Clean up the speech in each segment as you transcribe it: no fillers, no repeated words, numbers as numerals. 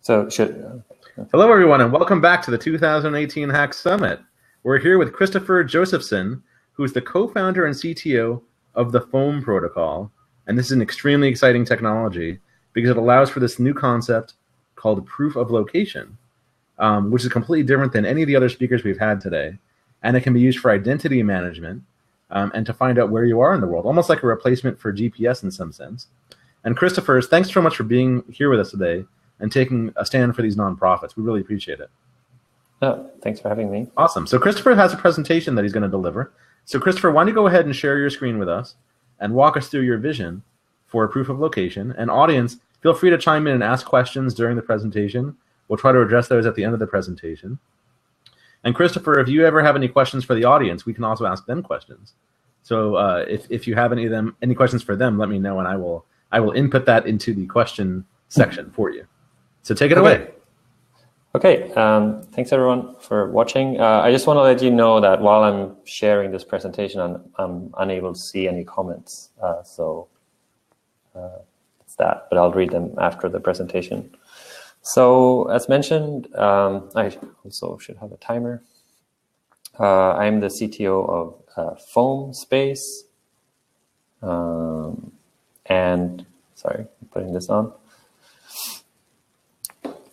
So Hello, everyone, and welcome back to the 2018 Hack Summit. We're here with Kristoffer Josefsson, who's the co-founder and CTO of the Foam protocol. And this is an extremely exciting technology because it allows for this new concept called proof of location, which is completely different than any of the other speakers we've had today. And it can be used for identity management and to find out where you are in the world, almost like a replacement for GPS in some sense. And Kristoffer, thanks so much for being here with us today and taking a stand for these nonprofits. We really appreciate it. Oh, thanks for having me. Awesome. So Kristoffer has a presentation that he's going to deliver. So Kristoffer, why don't you go ahead and share your screen with us and walk us through your vision for proof of location. And audience, feel free to chime in and ask questions during the presentation. We'll try to address those at the end of the presentation. And Kristoffer, if you ever have any questions for the audience, we can also ask them questions. So if you have any questions for them, let me know, and I will input that into the question section for you. So take it away. Okay, thanks everyone for watching. I just want to let you know that while I'm sharing this presentation, I'm unable to see any comments. So it's that, but I'll read them after the presentation. So as mentioned, I also should have a timer. I'm the CTO of Foam Space. And sorry, I'm putting this on.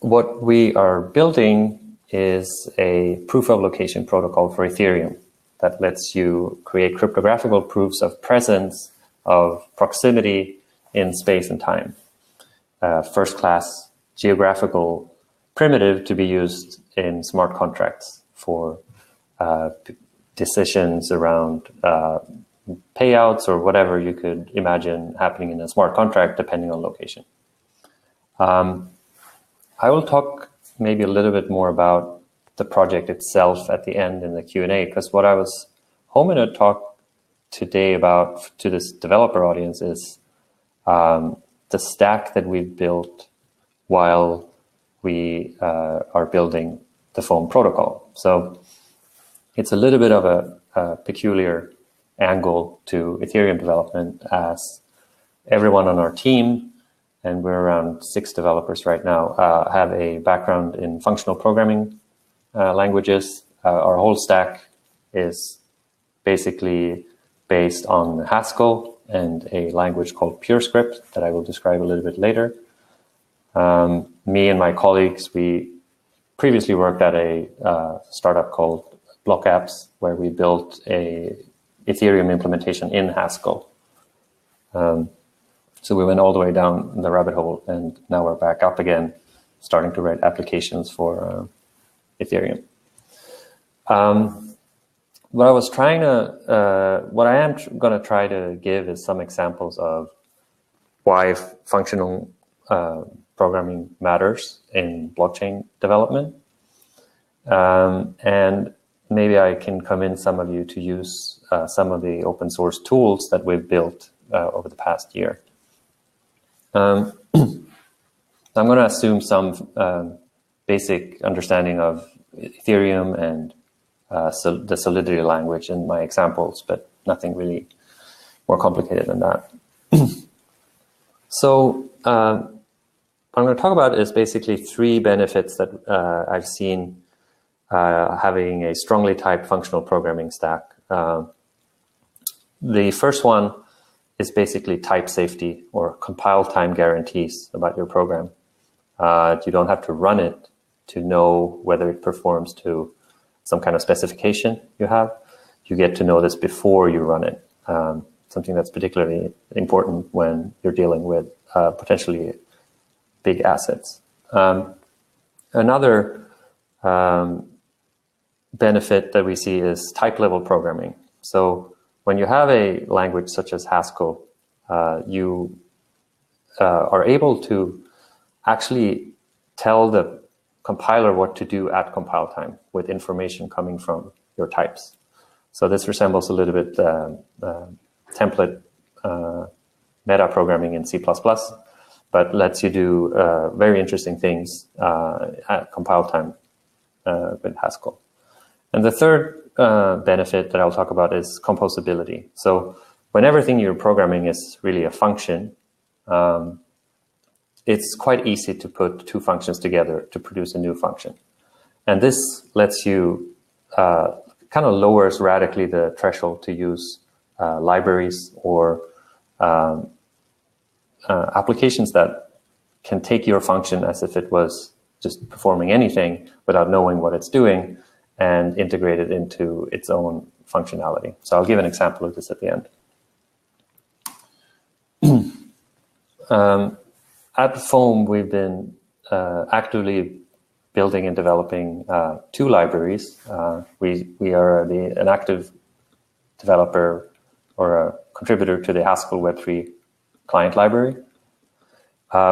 What we are building is a proof of location protocol for Ethereum that lets you create cryptographical proofs of presence, of proximity in space and time. First-class geographical primitive to be used in smart contracts for decisions around payouts or whatever you could imagine happening in a smart contract depending on location. I will talk maybe a little bit more about the project itself at the end in the Q&A, because what I was hoping to talk today about to this developer audience is the stack that we've built while we are building the Foam protocol. So it's a little bit of a peculiar angle to Ethereum development, as everyone on our team, and we're around 6 developers right now, have a background in functional programming languages. Our whole stack is basically based on Haskell and a language called PureScript that I will describe a little bit later. Me and my colleagues, we previously worked at a startup called Block Apps, where we built a Ethereum implementation in Haskell. So we went all the way down the rabbit hole, and now we're back up again, starting to write applications for Ethereum. What I am going to try to give is some examples of why functional programming matters in blockchain development. And maybe I can convince some of you to use some of the open source tools that we've built over the past year. I'm going to assume some basic understanding of Ethereum and the Solidity language in my examples, but nothing really more complicated than that. So what I'm going to talk about is basically 3 benefits that I've seen having a strongly typed functional programming stack. The first one is basically type safety, or compile time guarantees about your program. You don't have to run it to know whether it performs to some kind of specification you have. You get to know this before you run it, something that's particularly important when you're dealing with potentially big assets. Another benefit that we see is type level programming. So when you have a language such as Haskell, you are able to actually tell the compiler what to do at compile time with information coming from your types. So this resembles a little bit template meta programming in C++, but lets you do very interesting things at compile time with Haskell. And the third benefit that I'll talk about is composability. So when everything you're programming is really a function, it's quite easy to put two functions together to produce a new function. And this lets you kind of lowers radically the threshold to use libraries or applications that can take your function as if it was just performing anything without knowing what it's doing and integrate it into its own functionality. So I'll give an example of this at the end. At Foam, we've been actively building and developing two libraries. We are an active developer or a contributor to the Haskell Web3 client library.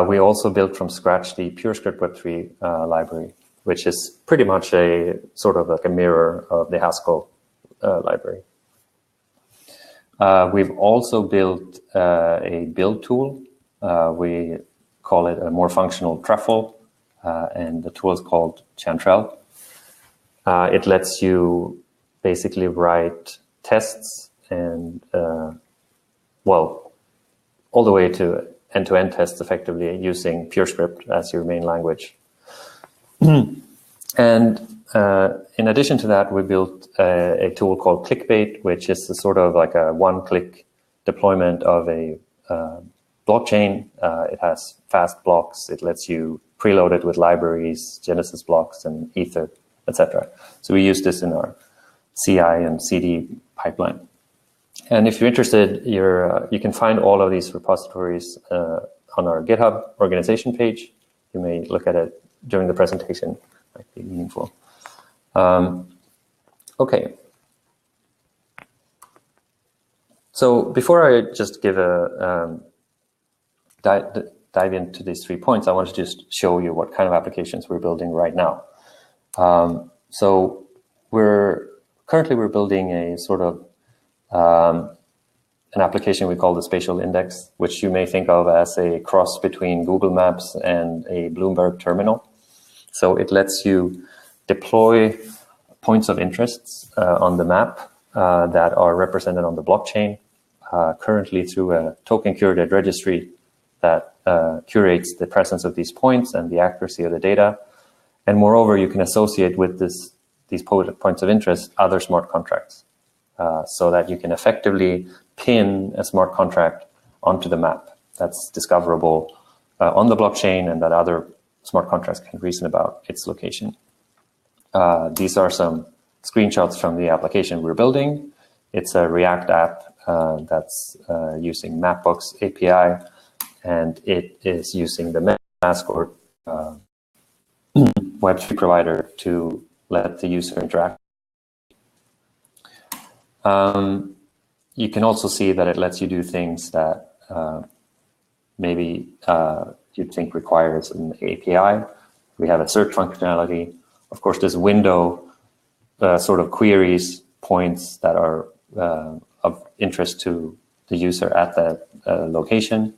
We also built from scratch the PureScript Web3 library, which is pretty much a sort of like a mirror of the Haskell library. We've also built a build tool. We call it a more functional truffle, and the tool is called Chantrell. It lets you basically write tests and, well, all the way to end-to-end tests effectively using PureScript as your main language. And in addition to that, we built a tool called Clickbait, which is a sort of like a one-click deployment of a blockchain. It has fast blocks. It lets you preload it with libraries, Genesis blocks, and Ether, etc. So we use this in our CI and CD pipeline. And if you're interested, you can find all of these repositories on our GitHub organization page. You may look at it during the presentation. Might be meaningful. Okay. So before I just give a dive into these 3 points, I want to just show you what kind of applications we're building right now. So currently we're building a sort of an application we call the Spatial Index, which you may think of as a cross between Google Maps and a Bloomberg terminal. So it lets you deploy points of interest on the map that are represented on the blockchain, currently through a token-curated registry that curates the presence of these points and the accuracy of the data. And moreover, you can associate with these points of interest other smart contracts so that you can effectively pin a smart contract onto the map that's discoverable on the blockchain and that other smart contracts can reason about its location. These are some screenshots from the application we're building. It's a React app that's using Mapbox API, and it is using the MetaMask or Web3 provider to let the user interact. You can also see that it lets you do things that maybe you'd think requires an API. We have a search functionality. Of course, this window sort of queries points that are of interest to the user at that location.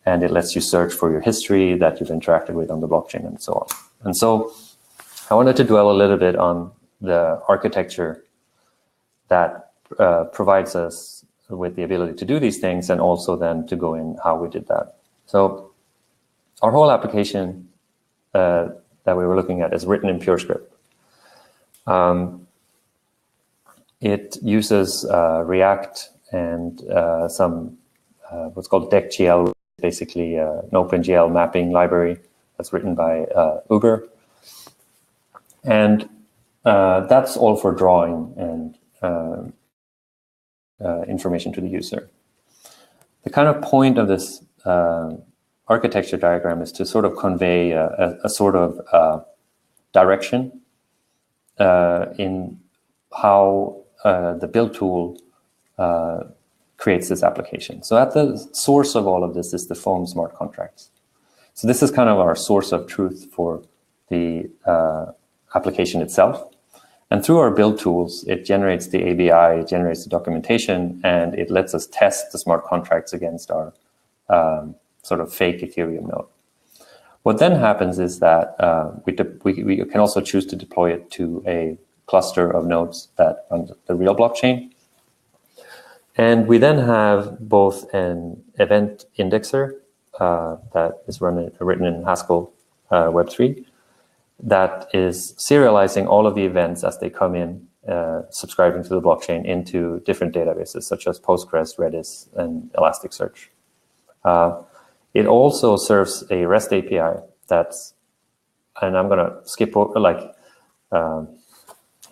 And it lets you search for your history that you've interacted with on the blockchain and so on. And so I wanted to dwell a little bit on the architecture that provides us with the ability to do these things, and also then to go in how we did that. So our whole application that we were looking at is written in PureScript. It uses React and some what's called DeckGL, basically an OpenGL mapping library that's written by Uber. And that's all for drawing and information to the user. The kind of point of this architecture diagram is to sort of convey a sort of direction in how the build tool creates this application. So at the source of all of this is the Foam smart contracts. So this is kind of our source of truth for the application itself. And through our build tools, it generates the ABI, it generates the documentation, and it lets us test the smart contracts against our sort of fake Ethereum node. What then happens is that we can also choose to deploy it to a cluster of nodes that run the real blockchain. And we then have both an event indexer that is written in Haskell Web3 that is serializing all of the events as they come in, subscribing to the blockchain into different databases such as Postgres, Redis, and Elasticsearch. It also serves a REST API that's, and I'm going to skip over, how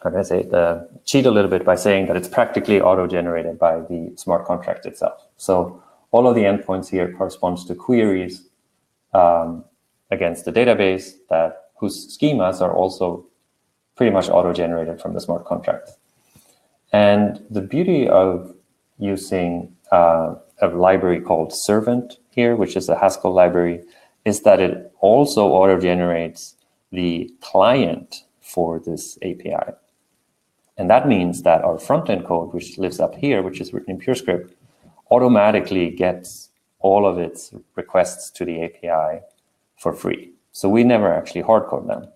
can I say it, cheat a little bit by saying that it's practically auto-generated by the smart contract itself. So all of the endpoints here corresponds to queries against the database whose schemas are also pretty much auto-generated from the smart contract. And the beauty of using a library called Servant here, which is a Haskell library, is that it also auto-generates the client for this API. And that means that our front-end code, which lives up here, which is written in PureScript, automatically gets all of its requests to the API for free. So we never actually hardcode them.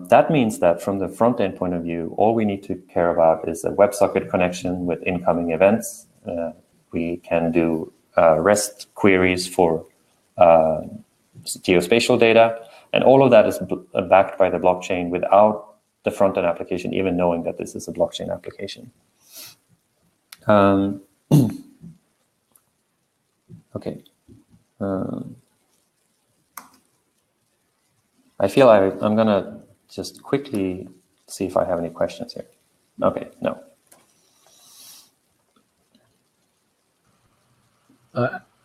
That means that from the front-end point of view, all we need to care about is a WebSocket connection with incoming events. We can do REST queries for geospatial data, and all of that is backed by the blockchain without the front-end application even knowing that this is a blockchain application. Okay. I feel I'm going to just quickly see if I have any questions here. Okay, no.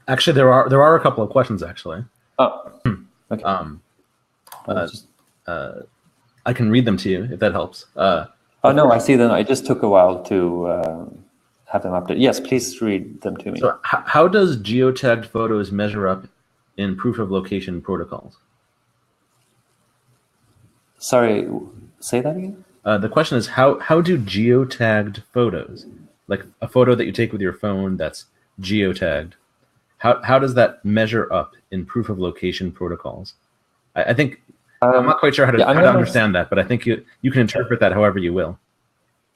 Actually, there are a couple of questions, actually. Oh, okay. I can read them to you, if that helps. Oh, no, I see them. It just took a while to have them updated. Yes, please read them to me. So how does geotagged photos measure up in proof of location protocols? Sorry, say that again? The question is, how do geotagged photos, like a photo that you take with your phone that's geotagged, how does that measure up in proof of location protocols? I think, I'm not quite sure how to understand that, but I think you can interpret that however you will.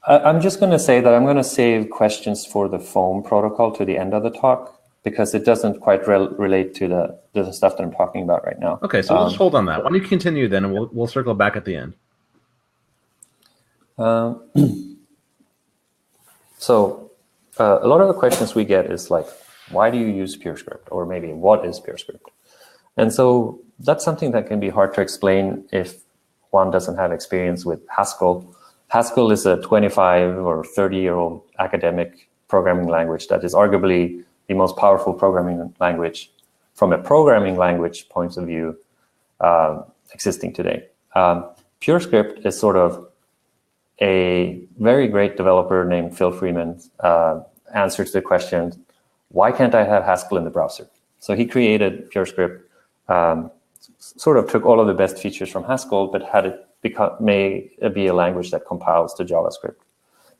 I'm just going to say that I'm going to save questions for the foam protocol to the end of the talk, because it doesn't quite relate to the stuff that I'm talking about right now. Okay, so we'll just hold on that. Why don't you continue then, and we'll circle back at the end. So a lot of the questions we get is like, why do you use PureScript? Or maybe, what is PureScript? And so that's something that can be hard to explain if one doesn't have experience with Haskell. Haskell is a 25 or 30-year-old academic programming language that is arguably the most powerful programming language from a programming language point of view existing today. PureScript is sort of a very great developer named Phil Freeman answered to the question, why can't I have Haskell in the browser? So he created PureScript, sort of took all of the best features from Haskell, but had it may be a language that compiles to JavaScript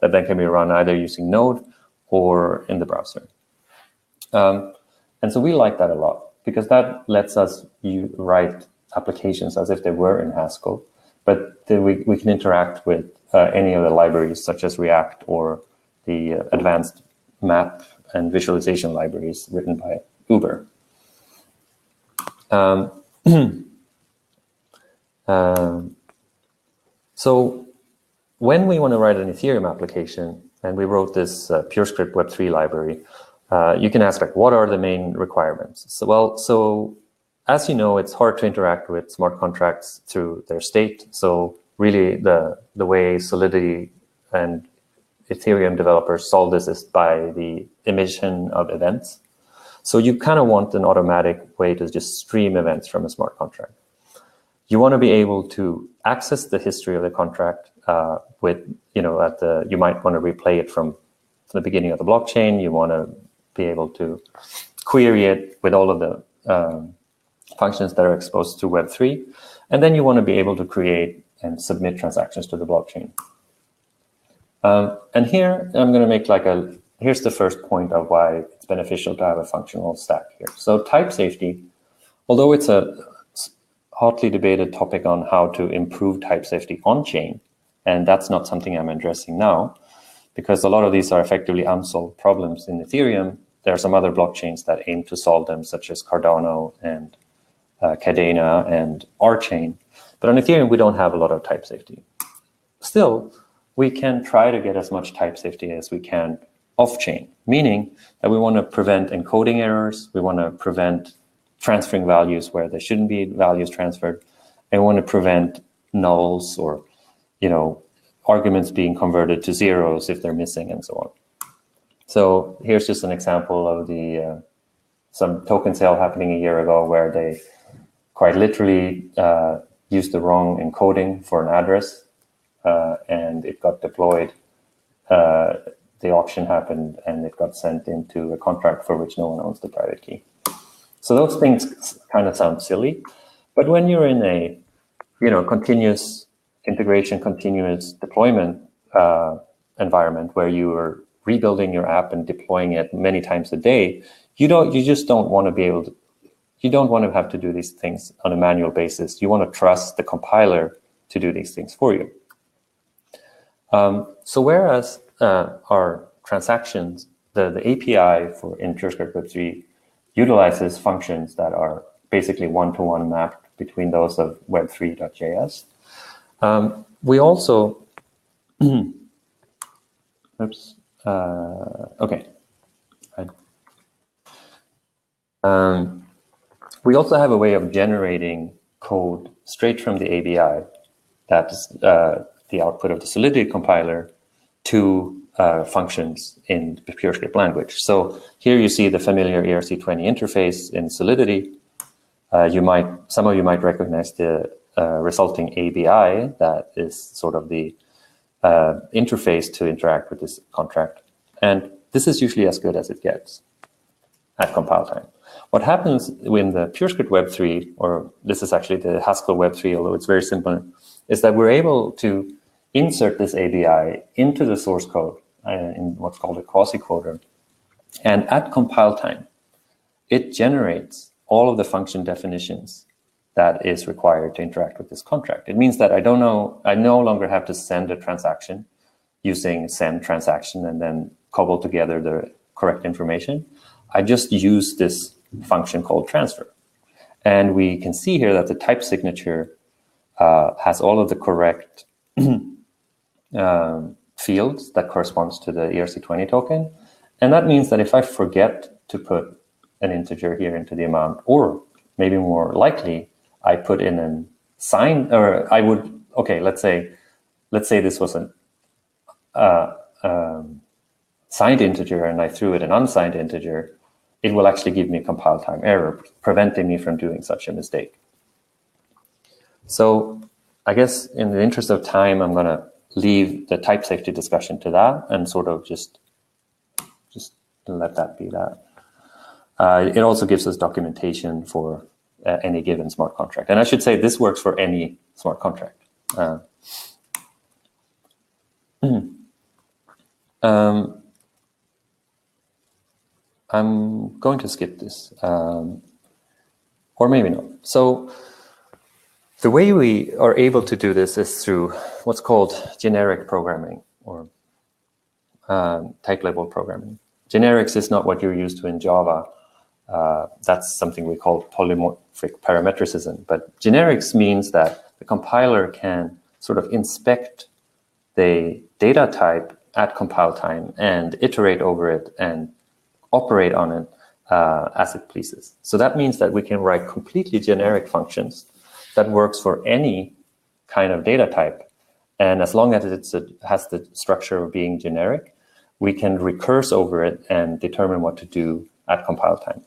that then can be run either using Node or in the browser. And so we like that a lot, because that lets us write applications as if they were in Haskell, but then we can interact with any of the libraries such as React or the advanced map and visualization libraries written by Uber. So when we want to write an Ethereum application, and we wrote this PureScript Web3 library, you can ask, like, what are the main requirements? So as you know, it's hard to interact with smart contracts through their state. So really the way Solidity and Ethereum developers solve this is by the emission of events. So you kind of want an automatic way to just stream events from a smart contract. You want to be able to access the history of the contract with, you might want to replay it from the beginning of the blockchain. You want to be able to query it with all of the functions that are exposed to Web3. And then you want to be able to create and submit transactions to the blockchain. And here I'm going to make here's the first point of why it's beneficial to have a functional stack here. So type safety, although it's a hotly debated topic on how to improve type safety on chain, and that's not something I'm addressing now, because a lot of these are effectively unsolved problems in Ethereum. there are some other blockchains that aim to solve them, such as Cardano and Cadena and Rchain. But on Ethereum, we don't have a lot of type safety. Still, we can try to get as much type safety as we can off-chain, meaning that we want to prevent encoding errors, we want to prevent transferring values where there shouldn't be values transferred, and we want to prevent nulls or, arguments being converted to zeros if they're missing and so on. So here's just an example of the some token sale happening a year ago where they quite literally used the wrong encoding for an address, and it got deployed. The auction happened and it got sent into a contract for which no one owns the private key. So those things kind of sound silly, but when you're in a continuous integration, continuous deployment environment where you are rebuilding your app and deploying it many times a day, you just don't want to be able to. You don't want to have to do these things on a manual basis. You want to trust the compiler to do these things for you. So whereas our transactions, the API in PureScript Web3 utilizes functions that are basically one-to-one mapped between those of web3.js. We also, oops, okay. We also have a way of generating code straight from the ABI, that's the output of the Solidity compiler, to functions in the PureScript language. So here you see the familiar ERC20 interface in Solidity. Some of you might recognize the resulting ABI that is sort of the interface to interact with this contract. And this is usually as good as it gets at compile time. What happens in the PureScript Web3, or this is actually the Haskell Web3, although it's very simple, is that we're able to insert this ABI into the source code in what's called a quasi-quoter. And at compile time, it generates all of the function definitions that is required to interact with this contract. It means that I no longer have to send a transaction using send transaction and then cobble together the correct information. I just use this function called transfer. And we can see here that the type signature has all of the correct fields that corresponds to the ERC20 token. And that means that if I forget to put an integer here into the amount, or maybe more likely, I put in an sign, or I would, okay, let's say this was an signed integer and I threw it an unsigned integer, it will actually give me a compile time error, preventing me from doing such a mistake. So I guess in the interest of time, I'm going to leave the type safety discussion to that and sort of just let that be that. It also gives us documentation for any given smart contract. And I should say this works for any smart contract. I'm going to skip this, or maybe not. So the way we are able to do this is through what's called generic programming, or type level programming. Generics is not what you're used to in Java. That's something we call polymorphic parametricism. But generics means that the compiler can sort of inspect the data type at compile time and iterate over it and operate on it as it pleases. So that means that we can write completely generic functions that works for any kind of data type. And as long as it has the structure of being generic, we can recurse over it and determine what to do at compile time.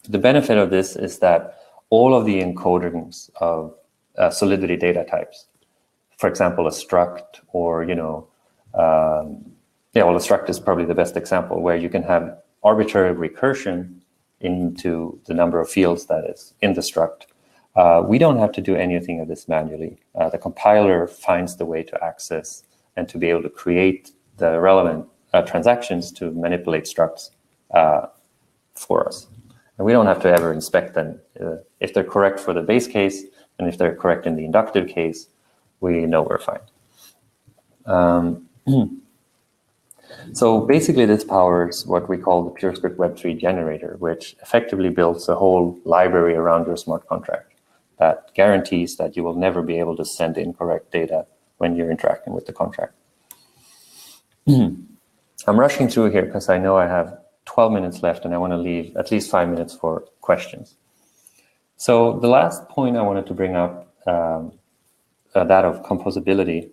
The benefit of this is that all of the encodings of Solidity data types, for example, a struct, or a struct is probably the best example, where you can have arbitrary recursion into the number of fields that is in the struct. We don't have to do anything of this manually. The compiler finds the way to access and to be able to create the relevant transactions to manipulate structs for us. And we don't have to ever inspect them. If they're correct for the base case, and if they're correct in the inductive case, we know we're fine. So basically this powers what we call the PureScript Web3 generator, which effectively builds a whole library around your smart contract that guarantees that you will never be able to send incorrect data when you're interacting with the contract. I'm rushing through here because I know I have 12 minutes left and I want to leave at least 5 minutes for questions. So the last point I wanted to bring up, that of composability,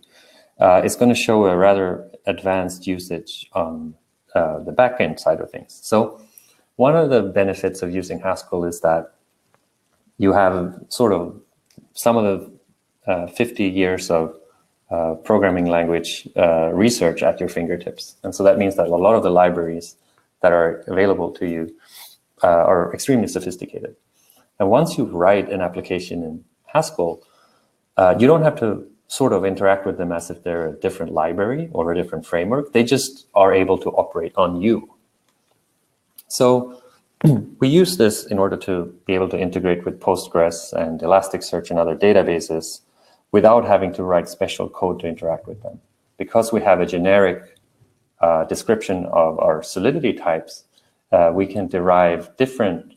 is going to show a rather advanced usage on the backend side of things. So one of the benefits of using Haskell is that you have sort of some of the 50 years of programming language research at your fingertips. And so that means that a lot of the libraries that are available to you are extremely sophisticated. And once you write an application in Haskell, you don't have to sort of interact with them as if they're a different library or a different framework. They just are able to operate on you. So we use this in order to be able to integrate with Postgres and Elasticsearch and other databases without having to write special code to interact with them. Because we have a generic description of our Solidity types, we can derive different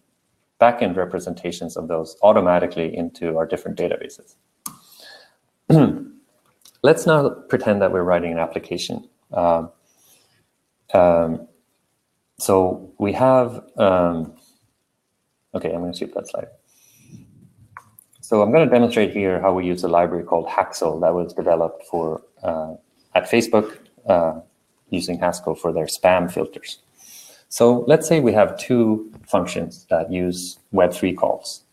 backend representations of those automatically into our different databases. Let's now pretend that we're writing an application. So we have, okay, I'm going to skip that slide. So I'm going to demonstrate here how we use a library called hacksoul that was developed for at Facebook using Haskell for their spam filters. So let's say we have two functions that use Web3 calls.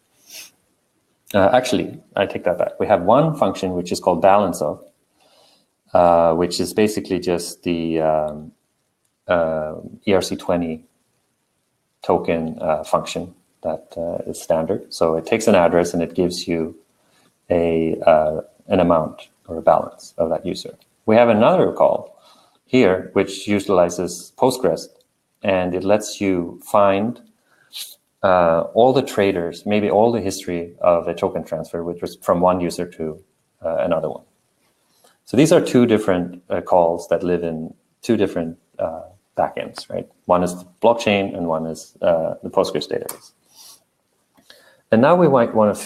Actually, I take that back. We have one function which is called balance of, which is basically just the ERC20 token function that is standard. So it takes an address and it gives you an amount or a balance of that user. We have another call here which utilizes Postgres, and it lets you find all the traders, maybe all the history of a token transfer, which was from one user to another one. So these are two different calls that live in two different backends, right? One is the blockchain and one is the Postgres database. And now we might want to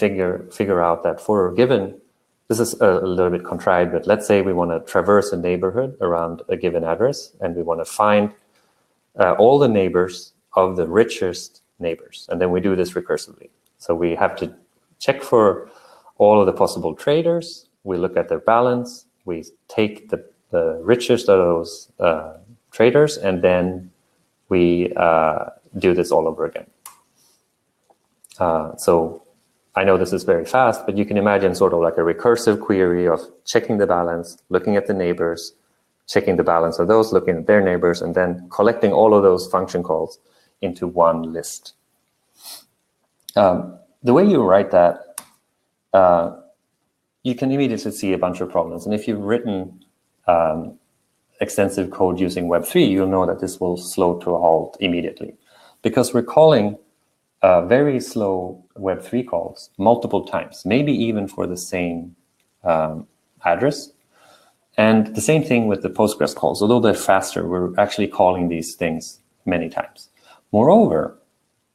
figure out that for a given, this is a little bit contrived, but let's say we want to traverse a neighborhood around a given address, and we want to find all the neighbors of the richest neighbors. And then we do this recursively. So we have to check for all of the possible traders. We look at their balance. We take the richest of those traders, and then we do this all over again. So I know this is very fast, but you can imagine sort of like a recursive query of checking the balance, looking at the neighbors, checking the balance of those, looking at their neighbors, and then collecting all of those function calls into one list. The way you write that, you can immediately see a bunch of problems. And if you've written extensive code using Web3, you'll know that this will slow to a halt immediately, because we're calling very slow Web3 calls multiple times, maybe even for the same address. And the same thing with the Postgres calls. Although they're faster, we're actually calling these things many times. Moreover,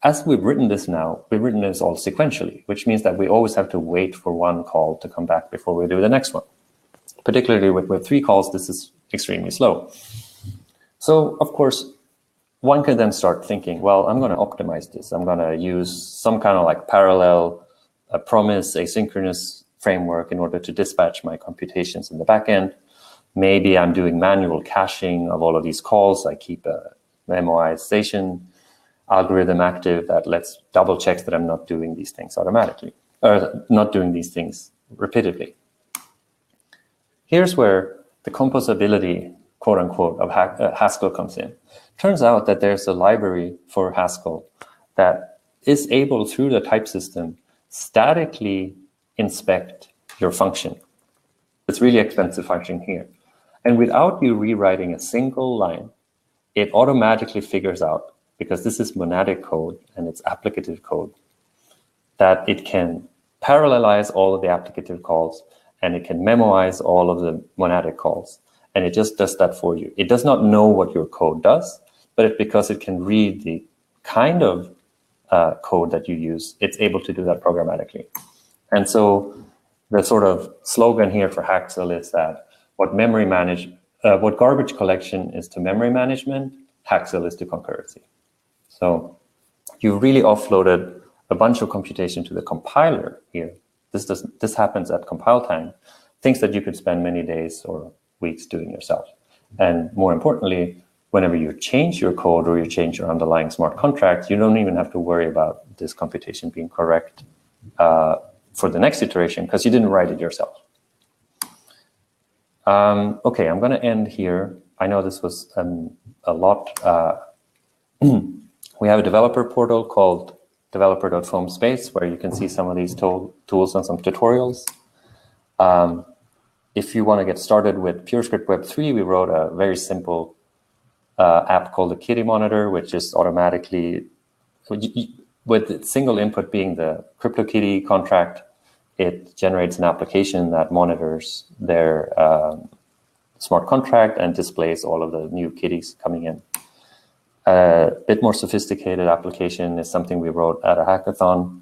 as we've written this now, we've written this all sequentially, which means that we always have to wait for one call to come back before we do the next one. Particularly with Web3 calls, this is extremely slow. So, of course, one can then start thinking, well, I'm going to optimize this. I'm going to use some kind of like parallel promise asynchronous framework in order to dispatch my computations in the backend. Maybe I'm doing manual caching of all of these calls. I keep a memoization algorithm active that lets double checks that I'm not doing these things automatically, or not doing these things repeatedly. Here's where the composability, quote unquote, of Haskell comes in. Turns out that there's a library for Haskell that is able, through the type system, statically inspect your function. It's really expensive function here. And without you rewriting a single line, it automatically figures out, because this is monadic code and it's applicative code, that it can parallelize all of the applicative calls and it can memoize all of the monadic calls. and it just does that for you. It does not know what your code does, but because it can read the kind of code that you use, it's able to do that programmatically. And so the sort of slogan here for Haskell is that what garbage collection is to memory management, Haskell is to concurrency. So you really offloaded a bunch of computation to the compiler here. This happens at compile time, things that you could spend many days or weeks doing yourself. And more importantly, whenever you change your code or you change your underlying smart contract, you don't even have to worry about this computation being correct for the next iteration because you didn't write it yourself. Okay, I'm going to end here. I know this was a lot. We have a developer portal called developer.foamspace where you can see some of these tools and some tutorials. If you want to get started with PureScript Web 3, we wrote a very simple app called the Kitty Monitor, which is automatically, with its single input being the CryptoKitty contract, it generates an application that monitors their smart contract and displays all of the new kitties coming in. A bit more sophisticated application is something we wrote at a hackathon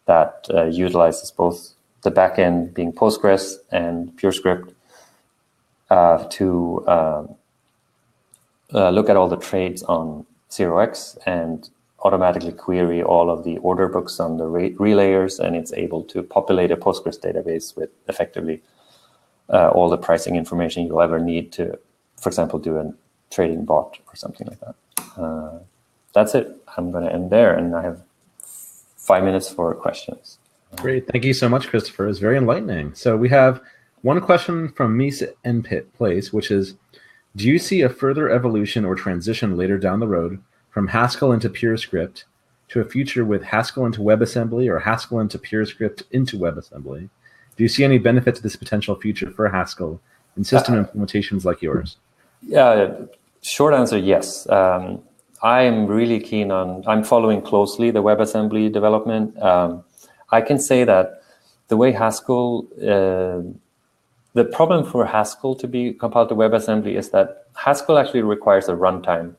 that utilizes both the backend being Postgres and PureScript to look at all the trades on 0x and automatically query all of the order books on the relayers, and it's able to populate a Postgres database with effectively all the pricing information you'll ever need to, for example, do a trading bot or something like that. That's it. I'm going to end there, and I have 5 minutes for questions. Great. Thank you so much, Kristoffer. It's very enlightening. So we have one question from Mies and Place, which is, do you see a further evolution or transition later down the road from Haskell into PureScript to a future with Haskell into WebAssembly or Haskell into PureScript into WebAssembly? Do you see any benefit to this potential future for Haskell in system implementations like yours? Yeah, short answer, yes. I'm really keen on, I'm following closely the WebAssembly development. I can say that the way Haskell, the problem for Haskell to be compiled to WebAssembly is that Haskell actually requires a runtime.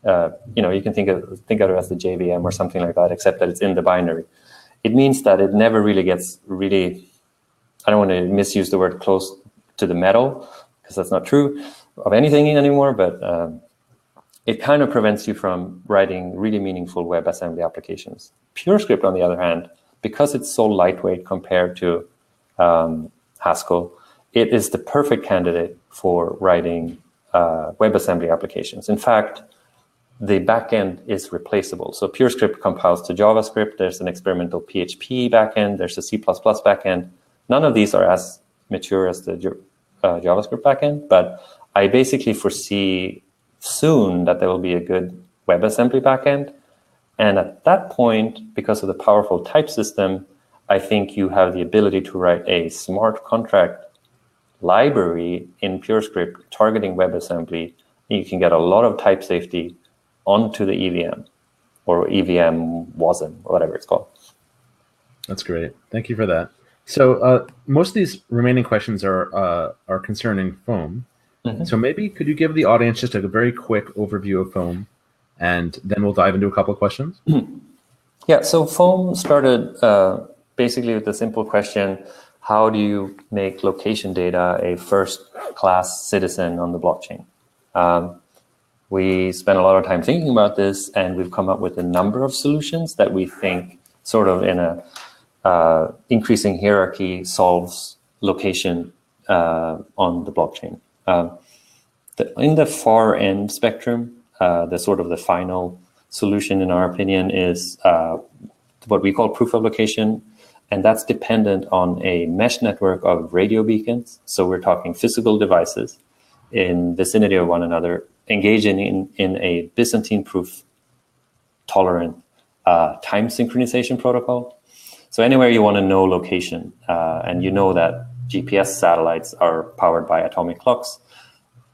You can think of it as the JVM or something like that, except that it's in the binary. It means that it never really gets really, I don't want to misuse the word close to the metal, because that's not true of anything anymore, but it kind of prevents you from writing really meaningful WebAssembly applications. PureScript, on the other hand, because it's so lightweight compared to Haskell, it is the perfect candidate for writing WebAssembly applications. In fact, the backend is replaceable. So PureScript compiles to JavaScript. There's an experimental PHP backend. There's a C++ backend. None of these are as mature as the JavaScript backend, but I basically foresee soon that there will be a good WebAssembly backend. And at that point, because of the powerful type system, I think you have the ability to write a smart contract library in PureScript targeting WebAssembly. You can get a lot of type safety onto the EVM or EVM WASM, or whatever it's called. That's great. Thank you for that. So most of these remaining questions are concerning Foam. Mm-hmm. So maybe could you give the audience just a very quick overview of Foam, and then we'll dive into a couple of questions? Yeah, so Foam started basically with the simple question, how do you make location data a first-class citizen on the blockchain? We spent a lot of time thinking about this, and we've come up with a number of solutions that we think sort of in a increasing hierarchy solves location on the blockchain. In the far end spectrum, the sort of the final solution, in our opinion, is what we call proof of location, and that's dependent on a mesh network of radio beacons. So we're talking physical devices in vicinity of one another, engaging in a Byzantine proof tolerant time synchronization protocol. So anywhere you want to know location, and you know that GPS satellites are powered by atomic clocks,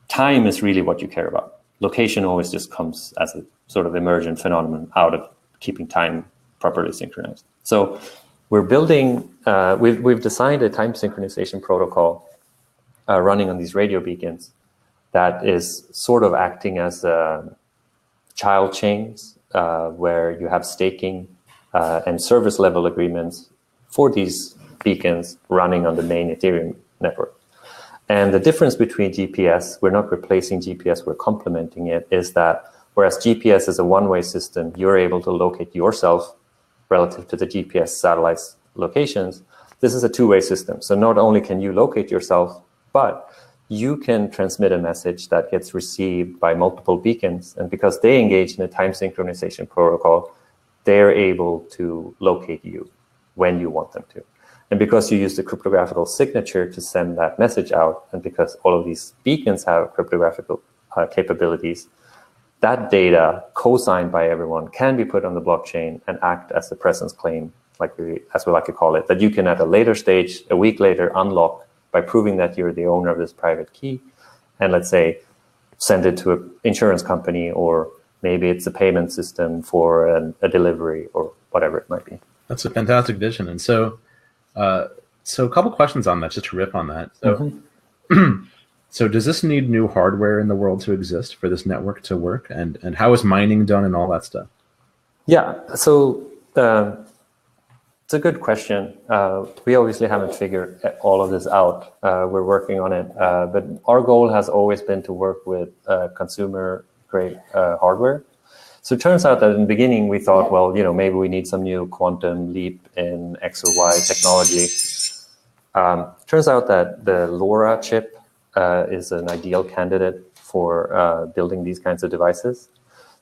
time is really what you care about. Location always just comes as a sort of emergent phenomenon out of keeping time properly synchronized. So we're building, we've designed a time synchronization protocol running on these radio beacons that is sort of acting as child chains where you have staking and service level agreements for these beacons running on the main Ethereum network. And the difference between GPS, we're not replacing GPS, we're complementing it, is that whereas GPS is a one-way system, you're able to locate yourself relative to the GPS satellite's locations. This is a two-way system. So not only can you locate yourself, but you can transmit a message that gets received by multiple beacons. And because they engage in a time synchronization protocol, they're able to locate you when you want them to. And because you use the cryptographical signature to send that message out, and because all of these beacons have cryptographical capabilities, that data, co-signed by everyone, can be put on the blockchain and act as a presence claim, as we like to call it, that you can at a later stage, a week later, unlock by proving that you're the owner of this private key, and let's say send it to an insurance company, or maybe it's a payment system for a delivery or whatever it might be. That's a fantastic vision. And so a couple questions on that, just to riff on that. So, so does this need new hardware in the world to exist for this network to work? And how is mining done and all that stuff? Yeah, so it's a good question. We obviously haven't figured all of this out. We're working on it. But our goal has always been to work with consumer-grade hardware. So it turns out that in the beginning we thought, well, maybe we need some new quantum leap in X or Y technology. Turns out that the LoRa chip is an ideal candidate for building these kinds of devices.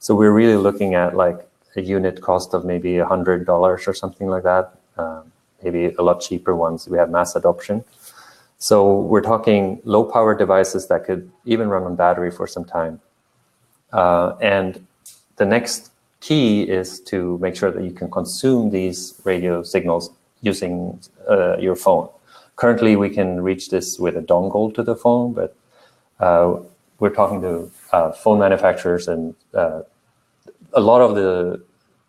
So we're really looking at like a unit cost of maybe $100 or something like that. Maybe a lot cheaper once we have mass adoption. So we're talking low power devices that could even run on battery for some time. And the next key is to make sure that you can consume these radio signals using your phone. Currently, we can reach this with a dongle to the phone, but we're talking to phone manufacturers, and a lot of the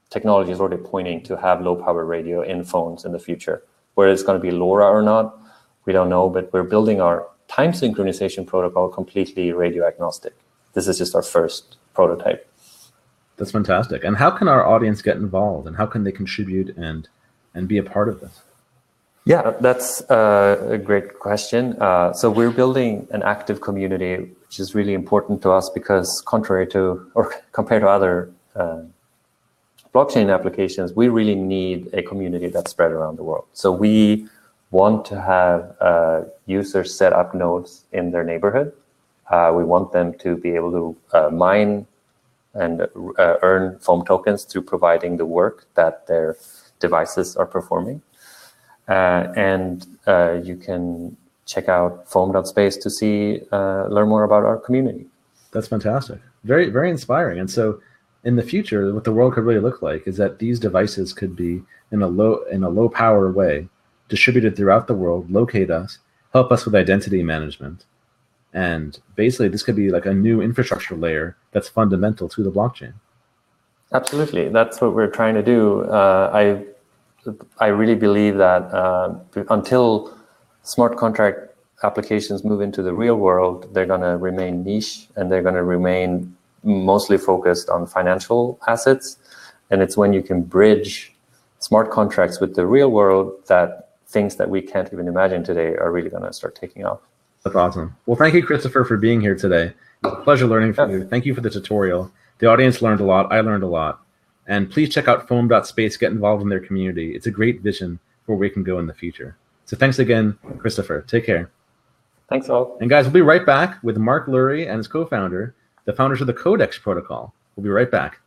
technology is already pointing to have low power radio in phones in the future. Whether it's going to be LoRa or not, we don't know, but we're building our time synchronization protocol completely radio agnostic. This is just our first prototype. That's fantastic. And how can our audience get involved, and how can they contribute and be a part of this? Yeah, that's a great question. So we're building an active community, which is really important to us because compared to other blockchain applications, we really need a community that's spread around the world. So we want to have users set up nodes in their neighborhood. We want them to be able to mine and earn foam tokens through providing the work that their devices are performing. And you can check out foam.space to learn more about our community. That's fantastic. Very, very inspiring. And so in the future, what the world could really look like is that these devices could be in a low power way, distributed throughout the world, locate us, help us with identity management. And basically, this could be like a new infrastructure layer that's fundamental to the blockchain. Absolutely. That's what we're trying to do. I really believe that until smart contract applications move into the real world, they're going to remain niche, and they're going to remain mostly focused on financial assets. And it's when you can bridge smart contracts with the real world that things that we can't even imagine today are really going to start taking off. That's awesome. Well, thank you, Kristoffer, for being here today. It was a pleasure learning from you. Thank you for the tutorial. The audience learned a lot. I learned a lot. And please check out foam.space, get involved in their community. It's a great vision for where we can go in the future. So thanks again, Kristoffer. Take care. Thanks all. And guys, we'll be right back with Mark Lurie and his co-founder, the founders of the Codex protocol. We'll be right back.